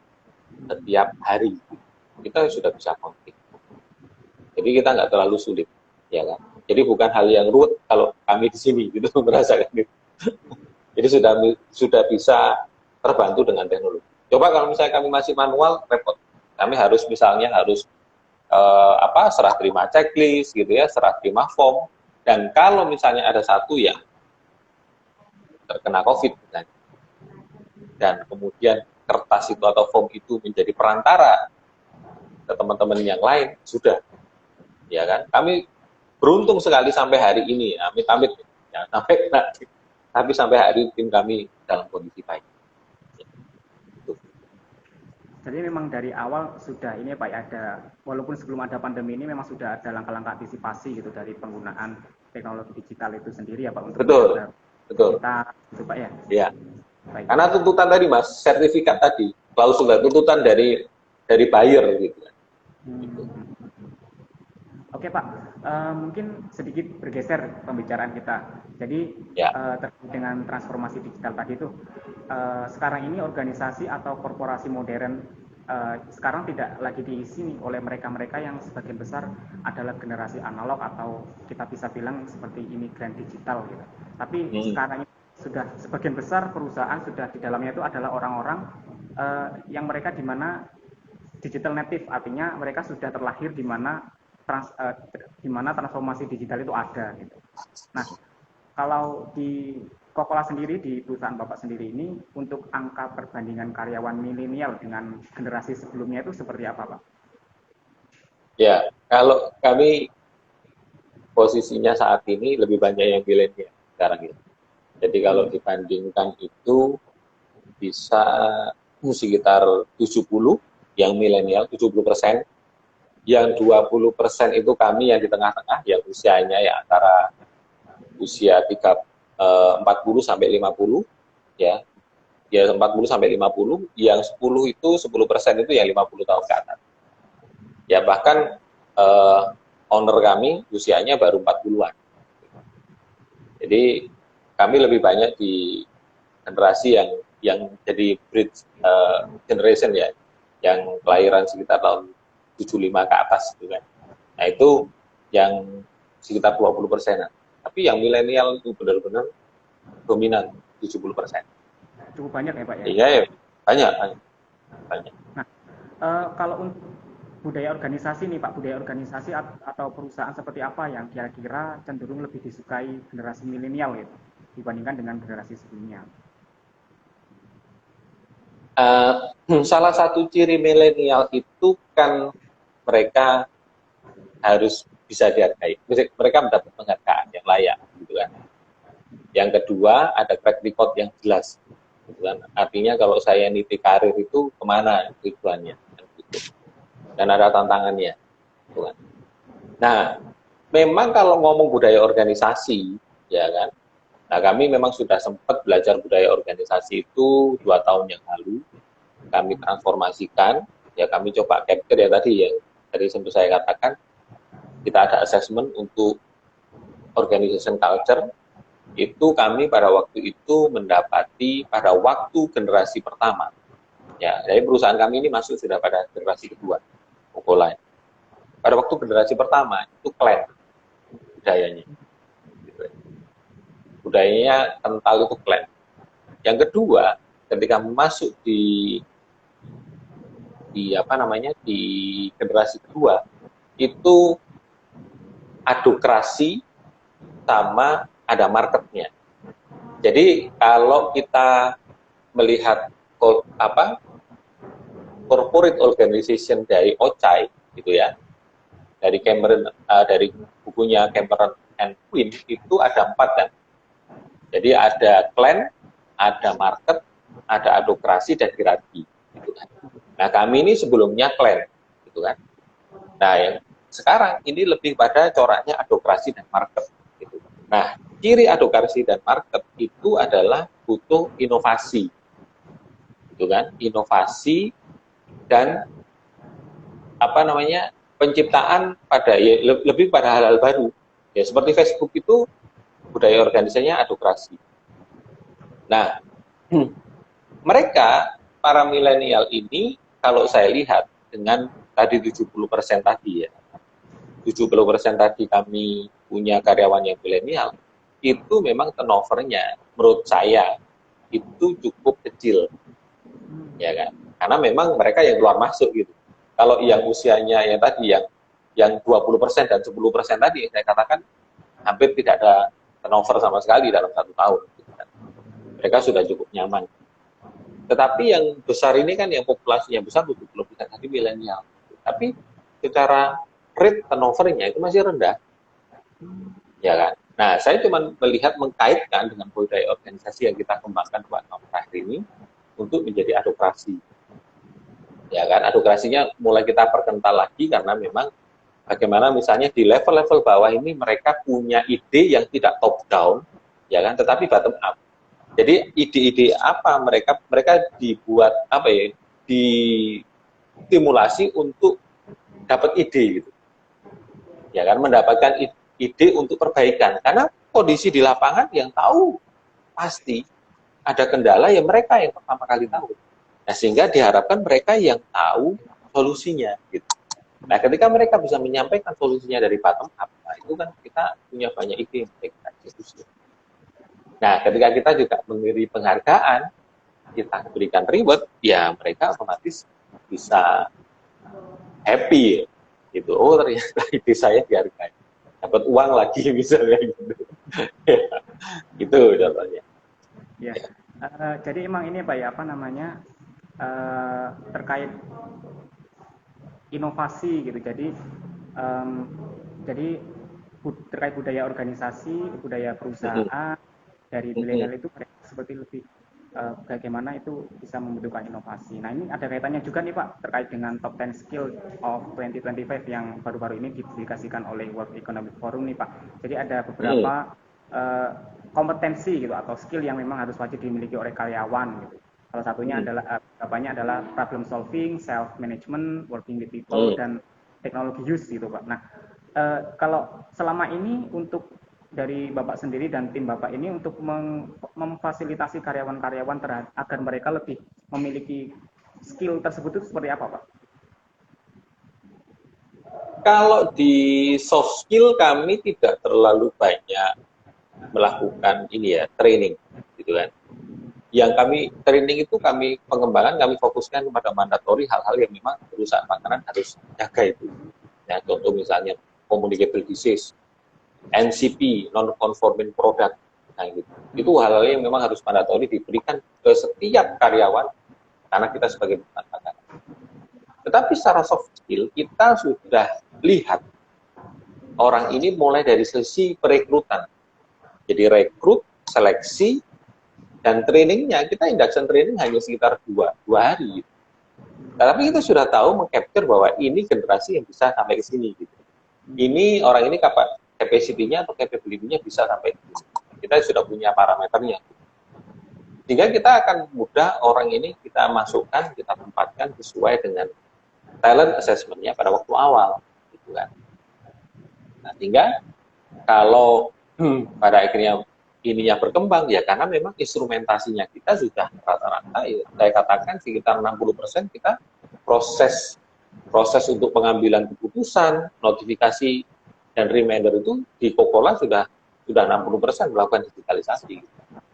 Setiap hari. Kita sudah bisa counting. Jadi kita nggak terlalu sulit, ya kan. Jadi bukan hal yang ruwet kalau kami di sini gitu merasakan gitu. Jadi sudah bisa terbantu dengan teknologi. Coba kalau misalnya kami masih manual, repot. Kami harus misalnya serah terima checklist gitu ya, serah terima form, dan kalau misalnya ada satu yang terkena COVID dan kemudian kertas itu atau form itu menjadi perantara ke teman-teman yang lain, sudah, ya kan? Kami beruntung sekali sampai hari ini, amit-amit, ya, tapi sampai hari ini tim kami dalam kondisi baik. Jadi memang dari awal sudah ini Pak, ada walaupun sebelum ada pandemi ini memang sudah ada langkah-langkah antisipasi gitu dari penggunaan teknologi digital itu sendiri ya Pak untuk betul kita gitu Pak ya. Iya. Karena tuntutan tadi Mas, sertifikat tadi, klausul tuntutan dari buyer gitu. Oke Pak, mungkin sedikit bergeser pembicaraan kita. Jadi Ya, terkait dengan transformasi digital tadi itu, sekarang ini organisasi atau korporasi modern sekarang tidak lagi diisi nih oleh mereka-mereka yang sebagian besar adalah generasi analog atau kita bisa bilang seperti imigran digital gitu. Tapi hmm, sekarang ini sudah sebagian besar perusahaan sudah di dalamnya itu adalah orang-orang yang mereka di mana digital native, artinya mereka sudah terlahir di mana transformasi digital itu ada gitu. Nah, kalau di Kokola sendiri, di perusahaan Bapak sendiri ini, untuk angka perbandingan karyawan milenial dengan generasi sebelumnya itu seperti apa, Pak? ya. Kalau kami posisinya saat ini lebih banyak yang milenial sekarang ini. Jadi kalau Hmm. dibandingkan itu bisa sekitar 70 yang milenial, 70%. Yang 20% itu kami yang di tengah-tengah, yang usianya ya antara usia 40 sampai 50, ya. Ya 40 sampai 50, yang 10 itu 10% itu yang 50 tahun ke atas. Ya bahkan owner kami usianya baru 40-an. Jadi kami lebih banyak di generasi yang jadi bridge generation ya, yang kelahiran sekitar tahun 75 ke atas gitu kan. Nah itu yang sekitar 20%. Tapi yang milenial itu benar-benar dominan 70%. Cukup banyak ya, Pak ya? Iya ya, banyak, banyak, banyak. Nah, kalau untuk budaya organisasi nih Pak, budaya organisasi atau perusahaan seperti apa yang kira-kira cenderung lebih disukai generasi milenial gitu dibandingkan dengan generasi sebelumnya? Salah satu ciri milenial itu kan mereka harus bisa dihargai. Mereka mendapat penghargaan yang layak, gitu kan. Yang kedua, ada track record yang jelas, gitu kan. Artinya kalau saya niti karir itu kemana tujuannya, gitu. Dan ada tantangannya, gitu kan. Nah, memang kalau ngomong budaya organisasi, ya kan. Nah, kami memang sudah sempat belajar budaya organisasi itu 2 tahun yang lalu. Kami transformasikan, ya kami coba capture ya tadi yang tadi sempat saya katakan, kita ada assessment untuk organization culture. Itu kami pada waktu itu mendapati pada waktu generasi pertama. Ya, jadi perusahaan kami ini masuk sudah pada generasi kedua, Kokola. Pada waktu generasi pertama itu clan budayanya. Gitu. Budayanya kental itu clan. Yang kedua, ketika masuk di apa namanya di generasi kedua itu adokrasi sama ada marketnya. Jadi kalau kita melihat apa corporate organization dari OCHAI gitu ya, dari Cameron dari bukunya Cameron and Quinn itu ada 4 kan. Jadi ada clan, ada market, ada adokrasi dan hierarki gitu kan. Nah, kami ini sebelumnya clan gitu kan. Nah, yang sekarang ini lebih pada coraknya adokrasi dan market gitu. Nah, ciri adokrasi dan market itu adalah butuh inovasi gitu kan. Inovasi dan apa namanya? Penciptaan pada ya, lebih pada hal-hal baru. Ya, seperti Facebook itu budaya organisasinya adokrasi. Nah, mereka para milenial ini kalau saya lihat dengan tadi 70% tadi ya. 70% tadi kami punya karyawan yang milenial, itu memang turnovernya menurut saya itu cukup kecil. Ya kan? Karena memang mereka yang keluar masuk gitu. Kalau yang usianya yang tadi yang 20% dan 10% tadi saya katakan hampir tidak ada turnover sama sekali dalam 1 tahun. Gitu kan. Mereka sudah cukup nyaman. Tetapi yang besar ini kan yang populasinya besar 70% tadi milenial. Tapi secara rate turnovernya itu masih rendah. Ya kan? Nah, saya cuma melihat mengkaitkan dengan budaya organisasi yang kita kembangkan 2 tahun terakhir ini untuk menjadi adokrasi. Ya kan, adokrasinya mulai kita perkental lagi karena memang bagaimana misalnya di level-level bawah ini mereka punya ide yang tidak top down, ya kan, tetapi bottom up. Jadi ide-ide apa mereka dibuat apa ya, distimulasi untuk dapat ide gitu. ya kan, mendapatkan ide untuk perbaikan. Karena kondisi di lapangan yang tahu pasti ada kendala ya mereka yang pertama kali tahu. Nah, sehingga diharapkan mereka yang tahu solusinya gitu. Nah, ketika mereka bisa menyampaikan solusinya dari bottom up, nah itu kan kita punya banyak ide yang kita eksekusi. Nah, ketika kita juga memberi penghargaan, kita berikan reward, ya mereka otomatis bisa happy gitu. Oh, ternyata ide saya dihargai. Dapat uang lagi misalnya gitu. Itu contohnya. Ya. Jadi emang ini Pak ya, apa namanya, terkait inovasi gitu. Jadi terkait budaya organisasi, budaya perusahaan dari milenial itu mereka seperti lebih bagaimana itu bisa membutuhkan inovasi. Nah, ini ada kaitannya juga nih Pak terkait dengan top 10 skill of 2025 yang baru-baru ini dipublikasikan oleh World Economic Forum nih Pak. Jadi ada beberapa kompetensi gitu atau skill yang memang harus wajib dimiliki oleh karyawan gitu. Salah satunya adalah problem solving, self management, working with people, dan teknologi use gitu Pak. Nah, kalau selama ini untuk dari Bapak sendiri dan tim Bapak ini untuk memfasilitasi karyawan-karyawan agar mereka lebih memiliki skill tersebut itu seperti apa Pak? Kalau di soft skill kami tidak terlalu banyak melakukan ini ya, training gitu kan. Yang kami training itu kami pengembangan, kami fokuskan kepada mandatori, hal-hal yang memang perusahaan makanan harus jaga itu. Ya, contoh misalnya communicable disease, NCP, non-conforming product, nah gitu. Itu hal-hal yang memang harus mandatori diberikan ke setiap karyawan karena kita sebagai perusahaan makanan. Tetapi secara soft skill kita sudah lihat orang ini mulai dari sisi perekrutan. Jadi rekrut, seleksi, dan trainingnya, kita induction training hanya sekitar dua hari. Tapi kita sudah tahu meng-capture bahwa ini generasi yang bisa sampai ke sini. Gitu. Ini orang ini capacity-nya atau capability-nya bisa sampai ke sini. Kita sudah punya parameternya. Sehingga kita akan mudah orang ini kita masukkan, kita tempatkan sesuai dengan talent assessment-nya pada waktu awal. Gitu kan. Nah, sehingga kalau pada akhirnya ininya berkembang ya karena memang instrumentasinya kita sudah rata-rata ya saya katakan sekitar 60% kita proses untuk pengambilan keputusan, notifikasi dan reminder itu di Coca-Cola sudah 60% melakukan digitalisasi.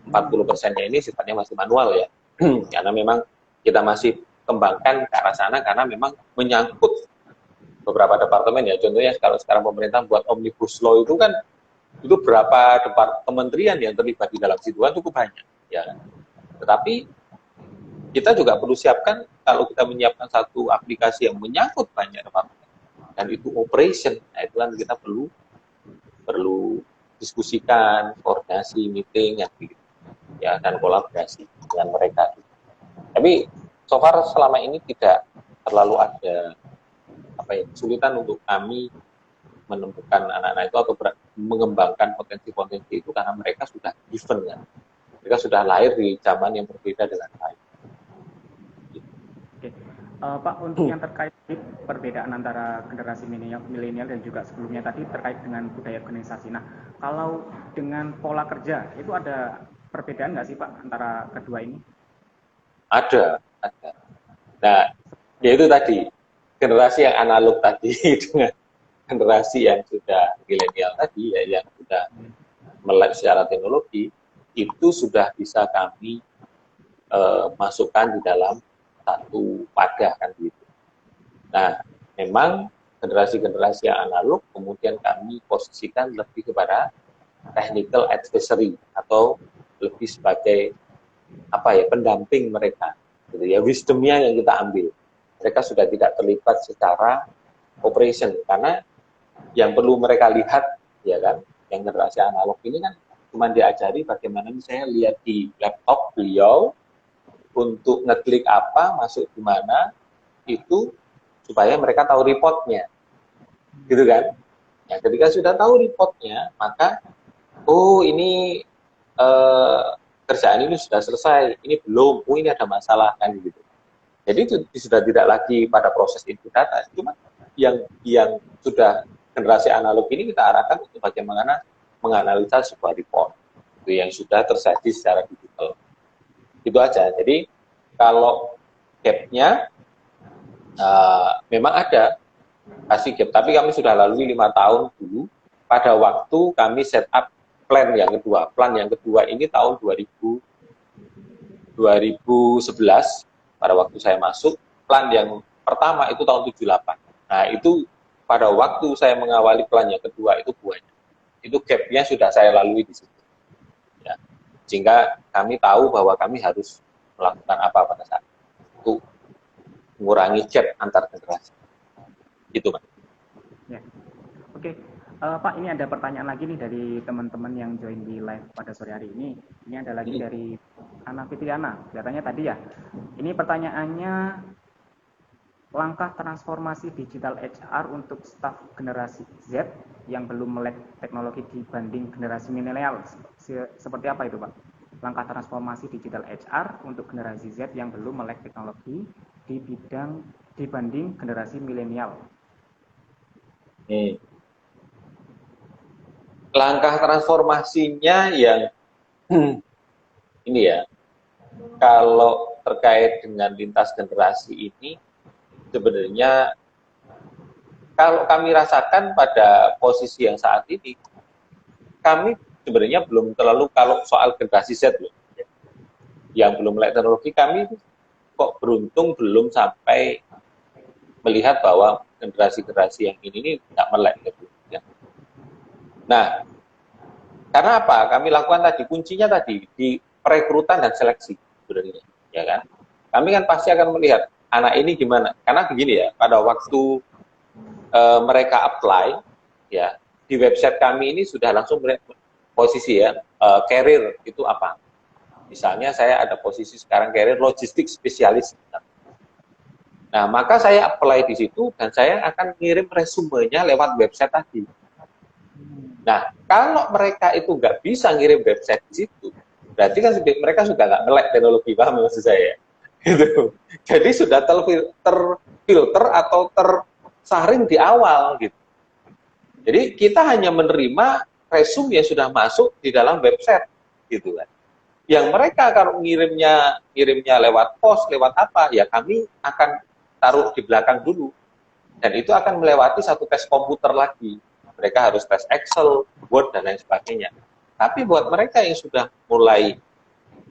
40%-nya ini sifatnya masih manual ya. Karena memang kita masih kembangkan ke arah sana karena memang menyangkut beberapa departemen ya. Contohnya kalau sekarang pemerintah buat Omnibus Law itu kan itu berapa kementerian yang terlibat di dalam situ kan cukup banyak ya. Tetapi kita juga perlu siapkan kalau kita menyiapkan satu aplikasi yang menyangkut banyak departemen dan itu operation, nah itu kan kita perlu diskusikan, koordinasi, meeting ya dan kolaborasi dengan mereka. Tapi so far selama ini tidak terlalu ada kesulitan untuk kami menemukan anak-anak itu atau mengembangkan potensi-potensi itu karena mereka sudah given kan. Mereka sudah lahir di zaman yang berbeda dengan lain. Oke. Pak, untuk yang terkait perbedaan antara generasi milenial dan juga sebelumnya tadi terkait dengan budaya organisasi. Nah, kalau dengan pola kerja itu ada perbedaan nggak sih Pak antara kedua ini? Ada. Nah, yaitu tadi generasi yang analog tadi dengan generasi yang sudah milenial tadi ya yang sudah melek secara teknologi itu sudah bisa kami masukkan di dalam satu wadah kan gitu. Nah, memang generasi-generasi yang analog kemudian kami posisikan lebih kepada technical advisory atau lebih sebagai pendamping mereka. Gitu ya, wisdomnya yang kita ambil. Mereka sudah tidak terlibat secara operation karena yang perlu mereka lihat ya kan yang generasi analog ini kan cuma diajari bagaimana misalnya lihat di laptop beliau untuk ngeklik apa masuk di mana itu supaya mereka tahu reportnya gitu kan ya ketika sudah tahu reportnya maka ini kerjaan ini sudah selesai ini belum ini ada masalah kan gitu jadi itu sudah tidak lagi pada proses input data cuma yang sudah generasi analog ini kita arahkan untuk bagaimana menganalisa sebuah report itu yang sudah tersaji secara digital. Itu aja. Jadi kalau gap-nya memang ada kasih gap, tapi kami sudah lalui 5 tahun dulu pada waktu kami set up plan yang kedua. Plan yang kedua ini tahun 2011 pada waktu saya masuk. Plan yang pertama itu tahun 78. Nah itu pada waktu saya mengawali plan yang kedua itu buahnya. Itu gap-nya sudah saya lalui di situ. Ya. Sehingga kami tahu bahwa kami harus melakukan apa pada saat itu mengurangi gap antar generasi. Itu, Pak. Ya. Oke, Pak, ini ada pertanyaan lagi nih dari teman-teman yang join di live pada sore hari ini. Ini ada lagi dari Ana Fitriana. Kelihatannya tadi ya. Ini pertanyaannya, langkah transformasi digital HR untuk staf generasi Z yang belum melek teknologi dibanding generasi milenial. Seperti apa itu, Pak? Langkah transformasi digital HR untuk generasi Z yang belum melek teknologi dibanding generasi milenial. Langkah transformasinya yang ini ya, kalau terkait dengan lintas generasi ini sebenarnya kalau kami rasakan pada posisi yang saat ini, kami sebenarnya belum terlalu, kalau soal generasi Z loh, yang belum melek teknologi, kami kok beruntung belum sampai melihat bahwa generasi-generasi yang ini tidak melek gitu. Ya. Nah, karena apa? Kami lakukan tadi, kuncinya tadi di perekrutan dan seleksi sebenarnya, ya kan? Kami kan pasti akan melihat anak ini gimana. Karena begini ya, pada waktu mereka apply, ya di website kami ini sudah langsung posisi ya, career itu apa? Misalnya saya ada posisi sekarang career logistik spesialis. Nah, maka saya apply di situ dan saya akan ngirim resumenya lewat website tadi. Nah, kalau mereka itu nggak bisa ngirim website di situ, berarti kan mereka sudah nggak melek teknologi, paham maksud saya? Gitu. Jadi sudah terfilter atau tersaring di awal gitu. Jadi kita hanya menerima resume yang sudah masuk di dalam website gitu kan. Yang mereka kalau ngirimnya lewat pos, lewat apa, ya kami akan taruh di belakang dulu. Dan itu akan melewati satu tes komputer lagi. Mereka harus tes Excel, Word, dan lain sebagainya. Tapi buat mereka yang sudah mulai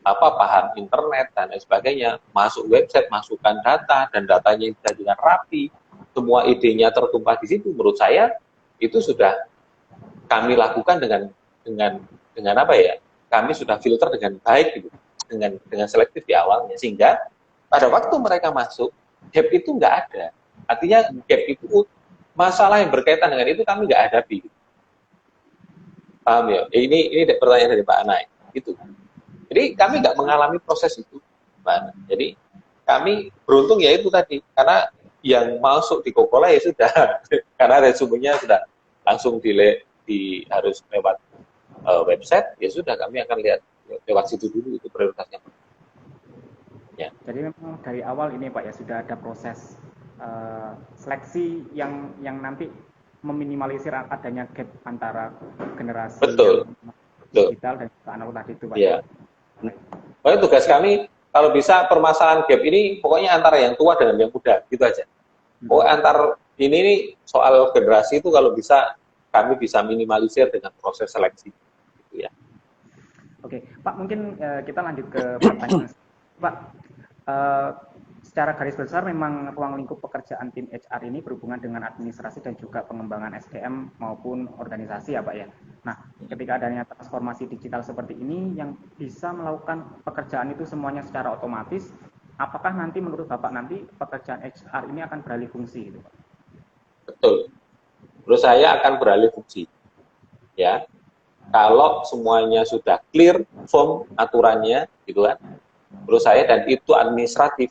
paham internet dan lain sebagainya, masuk website, masukkan data, dan datanya disajikan rapi, semua idenya tertumpah di situ, menurut saya itu sudah kami lakukan dengan apa ya? Kami sudah filter dengan baik gitu, dengan selektif di awalnya, sehingga pada waktu mereka masuk, gap itu nggak ada. Artinya gap itu, masalah yang berkaitan dengan itu kami nggak hadapi. Paham ya? Ini pertanyaan dari Pak Anai. Itu. Jadi kami nggak mengalami proses itu, Pak Anai. Jadi kami beruntung ya itu tadi, karena yang masuk di Coca-Cola ya sudah, karena resumenya sudah langsung harus lewat website, ya sudah kami akan lihat lewat situ dulu, itu prioritasnya. Ya. Jadi memang dari awal ini Pak ya sudah ada proses seleksi yang nanti meminimalisir adanya gap antara generasi digital dan analog tadi itu Pak. Ya. Pokoknya tugas kami kalau bisa permasalahan gap ini pokoknya antara yang tua dengan yang muda gitu aja. Pokoknya antar ini soal generasi itu kalau bisa kami bisa minimalisir dengan proses seleksi. Gitu ya. Oke, Pak, mungkin kita lanjut ke pertanyaan. Pak, secara garis besar memang ruang lingkup pekerjaan tim HR ini berhubungan dengan administrasi dan juga pengembangan SDM maupun organisasi ya Pak ya. Nah, ketika adanya transformasi digital seperti ini yang bisa melakukan pekerjaan itu semuanya secara otomatis, apakah nanti menurut Bapak nanti pekerjaan HR ini akan beralih fungsi gitu Pak? Betul. Menurut saya akan beralih fungsi. Ya. Kalau semuanya sudah clear, firm aturannya gitu kan. Menurut saya dan itu administratif,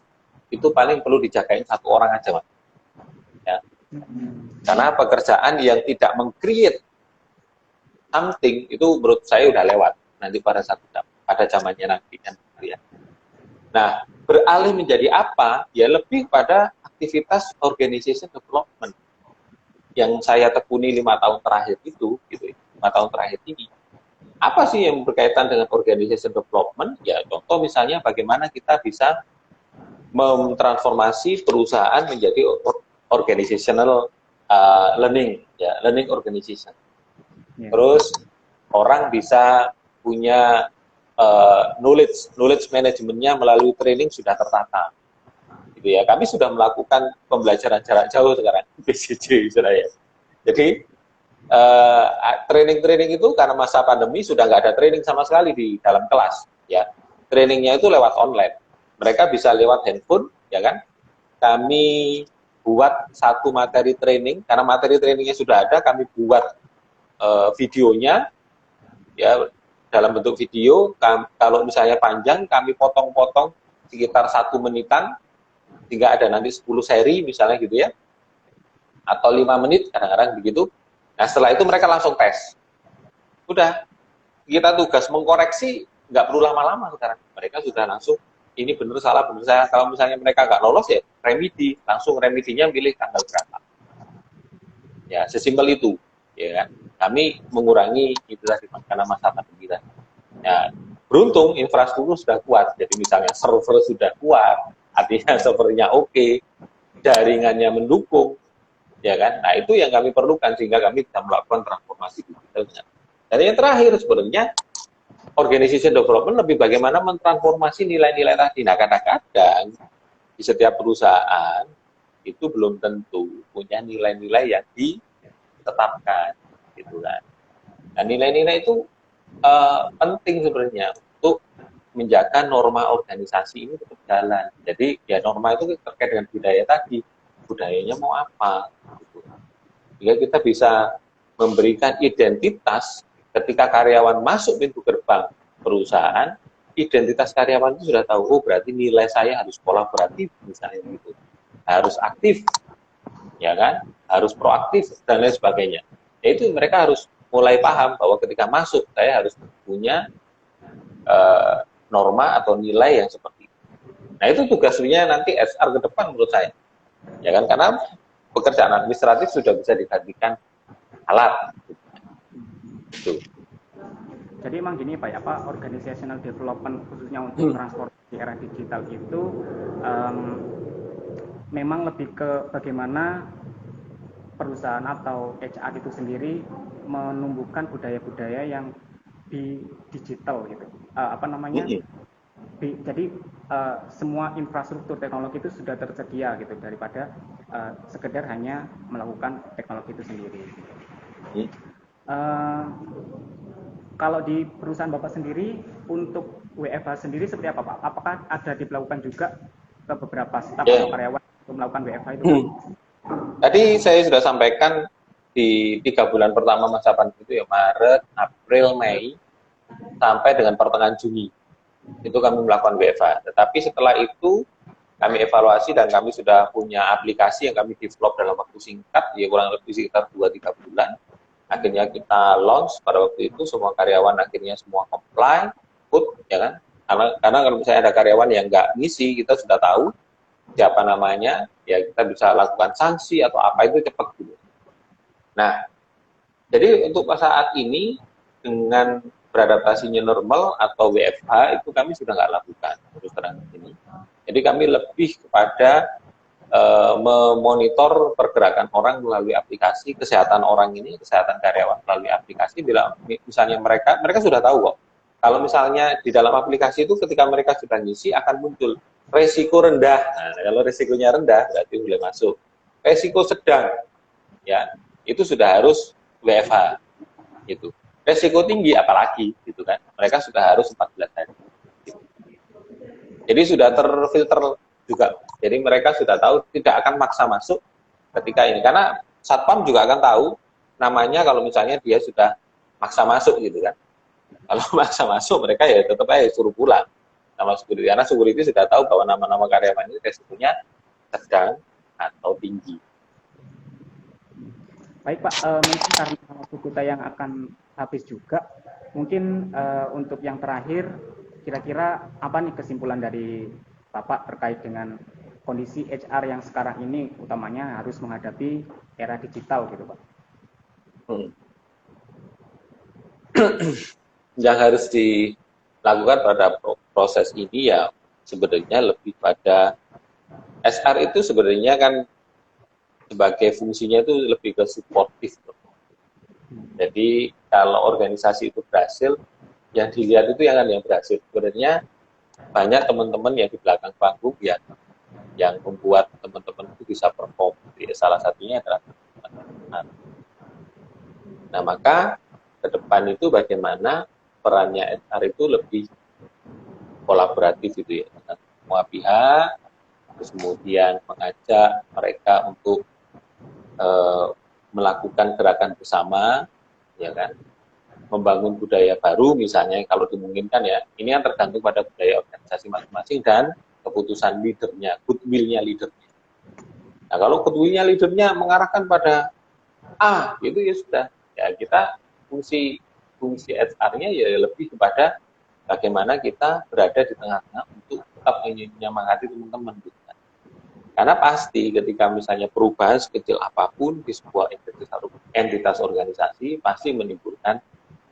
itu paling perlu dijagain satu orang aja, Mas. Ya. Karena pekerjaan yang tidak meng-create something itu menurut saya udah lewat nanti pada zamannya nanti kan ya. Nah, beralih menjadi apa? Ya lebih pada aktivitas organization development. yang saya tekuni 5 tahun terakhir itu, gitu, 5 tahun terakhir ini, apa sih yang berkaitan dengan organization development? Ya, contoh misalnya bagaimana kita bisa mentransformasi perusahaan menjadi organizational learning, ya, learning organization. Terus orang bisa punya knowledge manajemennya melalui training sudah tertata. Gitu ya. Kami sudah melakukan pembelajaran jarak jauh sekarang, BCJ Israel. Jadi training-training itu karena masa pandemi sudah nggak ada training sama sekali di dalam kelas, ya. Trainingnya itu lewat online. Mereka bisa lewat handphone, ya kan? Kami buat satu materi training, karena materi trainingnya sudah ada, kami buat videonya, ya, dalam bentuk video. Kalau misalnya panjang, kami potong-potong sekitar 1 menitan, sehingga ada nanti 10 seri misalnya gitu ya, atau 5 menit kadang-kadang begitu. Nah, setelah itu mereka langsung tes. Udah, kita tugas mengkoreksi, nggak perlu lama-lama sekarang. Mereka sudah langsung, ini benar salah, benar salah. Kalau misalnya mereka nggak lolos, ya remedi. Langsung remedinya pilih tanggal berapa. Ya, sesimpel itu. Ya kan? Kami mengurangi itu tadi, karena masa pandemi. Ya, beruntung infrastruktur sudah kuat. Jadi misalnya server sudah kuat, artinya servernya oke, jaringannya mendukung, ya kan? Nah, itu yang kami perlukan sehingga kami bisa melakukan transformasi digitalnya. Dan yang terakhir sebenarnya organization development lebih bagaimana mentransformasi nilai-nilai tadi. Nah, kadang-kadang di setiap perusahaan itu belum tentu punya nilai-nilai yang ditetapkan, gitu kan. Nah, nilai-nilai itu penting sebenarnya untuk menjaga norma organisasi ini tetap jalan. Jadi ya norma itu terkait dengan budaya tadi. Budayanya mau apa? Sehingga kita bisa memberikan identitas ketika karyawan masuk pintu gerbang perusahaan, identitas karyawan itu sudah tahu, oh berarti nilai saya harus kolaboratif misalnya gitu, harus aktif, ya kan, harus proaktif dan lain sebagainya. Itu mereka harus mulai paham bahwa ketika masuk saya harus punya norma atau nilai yang seperti itu. Nah, itu tugasnya nanti HR ke depan menurut saya, ya kan, karena pekerjaan administratif sudah bisa digantikan alat. Gitu. Jadi emang gini Pak, apa organizational development khususnya untuk transformasi era digital itu memang lebih ke bagaimana perusahaan atau HR itu sendiri menumbuhkan budaya-budaya yang di digital gitu. Apa namanya? Jadi semua infrastruktur teknologi itu sudah tersedia gitu daripada sekedar hanya melakukan teknologi itu sendiri. Kalau di perusahaan Bapak sendiri untuk WFH sendiri seperti apa Pak? Apakah ada dilakukan juga ke beberapa staf atau karyawan untuk melakukan WFH itu? Tadi saya sudah sampaikan di 3 bulan pertama masa pandemi itu ya, Maret, April, Mei sampai dengan pertengahan Juni itu kami melakukan WFH. Tetapi setelah itu kami evaluasi dan kami sudah punya aplikasi yang kami develop dalam waktu singkat, ya kurang lebih sekitar 2-3 bulan. Akhirnya kita launch pada waktu itu, semua karyawan akhirnya semua comply, ya kan? Karena kalau misalnya ada karyawan yang nggak ngisi, kita sudah tahu siapa namanya, ya kita bisa lakukan sanksi atau apa itu cepat dulu. Nah, jadi untuk saat ini dengan beradaptasinya normal atau WFH itu kami sudah nggak lakukan terus terang ini. Jadi kami lebih kepada memonitor pergerakan orang melalui aplikasi, kesehatan orang ini, kesehatan karyawan melalui aplikasi. Bila misalnya mereka sudah tahu kok. Kalau misalnya di dalam aplikasi itu ketika mereka sudah ngisi akan muncul resiko rendah. Nah, kalau resikonya rendah berarti boleh masuk. Resiko sedang, ya itu sudah harus WFH, gitu. Resiko tinggi apalagi, gitu kan? Mereka sudah harus 14 hari. Gitu. Jadi sudah terfilter juga. Jadi mereka sudah tahu tidak akan maksa masuk ketika ini. Karena Satpam juga akan tahu namanya kalau misalnya dia sudah maksa masuk gitu kan. Kalau maksa masuk mereka ya tetap aja suruh pulang sama security. Karena security sudah tahu bahwa nama-nama karyawan ini resikonya sedang atau tinggi. Baik Pak, mungkin karena waktu kita yang akan habis juga, mungkin untuk yang terakhir, kira-kira apa nih kesimpulan dari Bapak terkait dengan kondisi HR yang sekarang ini utamanya harus menghadapi era digital gitu Pak? Yang harus dilakukan pada proses ini ya sebenarnya lebih pada SR itu sebenarnya kan sebagai fungsinya itu lebih ke suportif. Jadi kalau organisasi itu berhasil, yang dilihat itu yang berhasil. Sebenarnya banyak teman-teman yang di belakang panggung ya yang membuat teman-teman itu bisa perform. Jadi, salah satunya adalah teman-teman. Nah, maka ke depan itu bagaimana perannya HR itu lebih kolaboratif gitu ya dengan semua pihak, terus kemudian mengajak mereka untuk melakukan gerakan bersama, ya kan, membangun budaya baru misalnya kalau dimungkinkan ya, ini yang tergantung pada budaya organisasi masing-masing dan keputusan leadernya, goodwill-nya leadernya. Nah kalau goodwill-nya leadernya mengarahkan pada A, gitu ya sudah, ya kita fungsi HR-nya ya lebih kepada bagaimana kita berada di tengah-tengah untuk tetap menyemangati teman-teman. Karena pasti ketika misalnya perubahan sekecil apapun di sebuah entitas organisasi pasti menimbulkan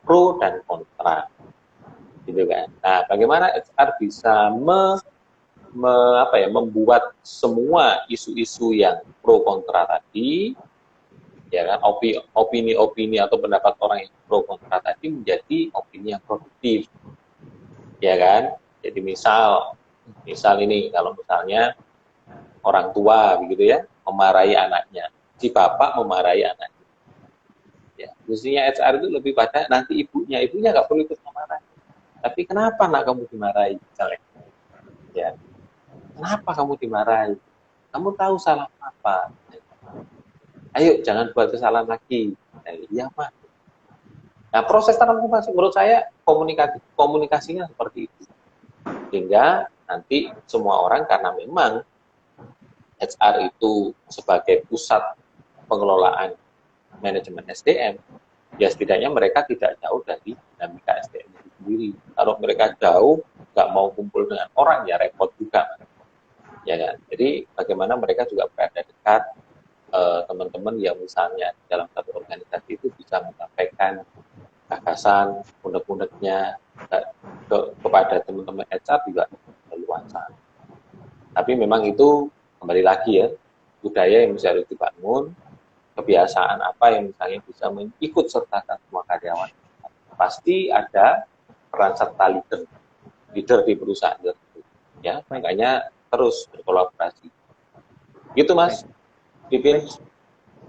pro dan kontra, gitu kan. Nah, bagaimana HR bisa membuat semua isu-isu yang pro kontra tadi, ya kan, opini-opini atau pendapat orang yang pro kontra tadi menjadi opini yang produktif, ya kan. Jadi misal ini kalau misalnya orang tua begitu ya memarahi anaknya, si bapak memarahi anaknya. Ya, mestinya HR itu lebih pada nanti ibunya nggak perlu ikut memarahi. Tapi kenapa nak kamu dimarahi misalnya? Ya, kenapa kamu dimarahi? Kamu tahu salah apa? Ayo jangan buat kesalahan lagi. Iya mah. Nah proses transformasi menurut saya komunikasinya seperti itu. Sehingga nanti semua orang karena memang HR itu sebagai pusat pengelolaan manajemen SDM, ya setidaknya mereka tidak jauh dari dinamika SDM itu sendiri. Kalau mereka jauh, nggak mau kumpul dengan orang, ya repot juga. Ya kan? Jadi bagaimana mereka juga berada dekat teman-teman yang misalnya dalam satu organisasi itu bisa menyampaikan gagasan, unek-uneknya kepada teman-teman HR juga leluasa. Tapi memang itu kembali lagi ya, budaya yang bisa harus dibangun, kebiasaan apa yang misalnya bisa mengikut sertakan semua karyawan. Pasti ada peran serta leader di perusahaan tersebut. Ya, makanya terus berkolaborasi. Gitu Mas, Pipin.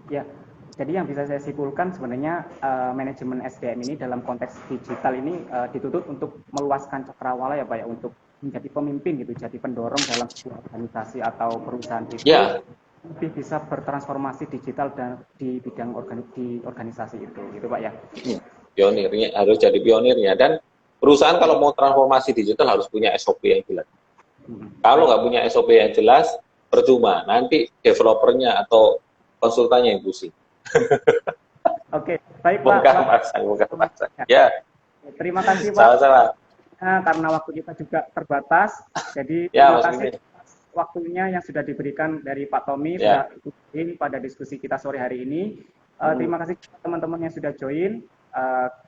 Ya, jadi yang bisa saya simpulkan sebenarnya manajemen SDM ini dalam konteks digital ini dituntut untuk meluaskan cakrawala ya Pak ya, untuk menjadi pemimpin gitu, jadi pendorong dalam sebuah organisasi atau perusahaan itu lebih bisa bertransformasi digital dan di bidang organisasi itu, gitu Pak ya. Pionirnya harus jadi pionirnya, dan perusahaan kalau mau transformasi digital harus punya SOP yang jelas. Kalau nggak punya SOP yang jelas, percuma. Nanti developernya atau konsultannya yang pusing. Oke, baik Pak. Bukan pasang. Ya. Terima kasih Pak. Sama-sama. Karena waktu kita juga terbatas, jadi ya, terima kasih waktunya yang sudah diberikan dari Pak Tommy sudah join pada diskusi kita sore hari ini. Terima kasih teman-teman yang sudah join.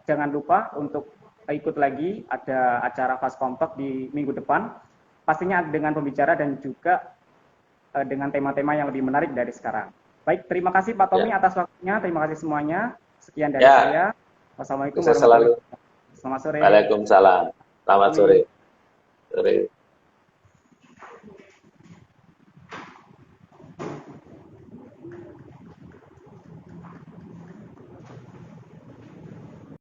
Jangan lupa untuk ikut lagi ada acara Fastcom Talk di minggu depan. Pastinya dengan pembicara dan juga dengan tema-tema yang lebih menarik dari sekarang. Baik, terima kasih Pak Tommy atas waktunya. Terima kasih semuanya. Sekian dari saya. Wassalamualaikum warahmatullahi wabarakatuh. Selamat sore. Waalaikumsalam. Selamat sore.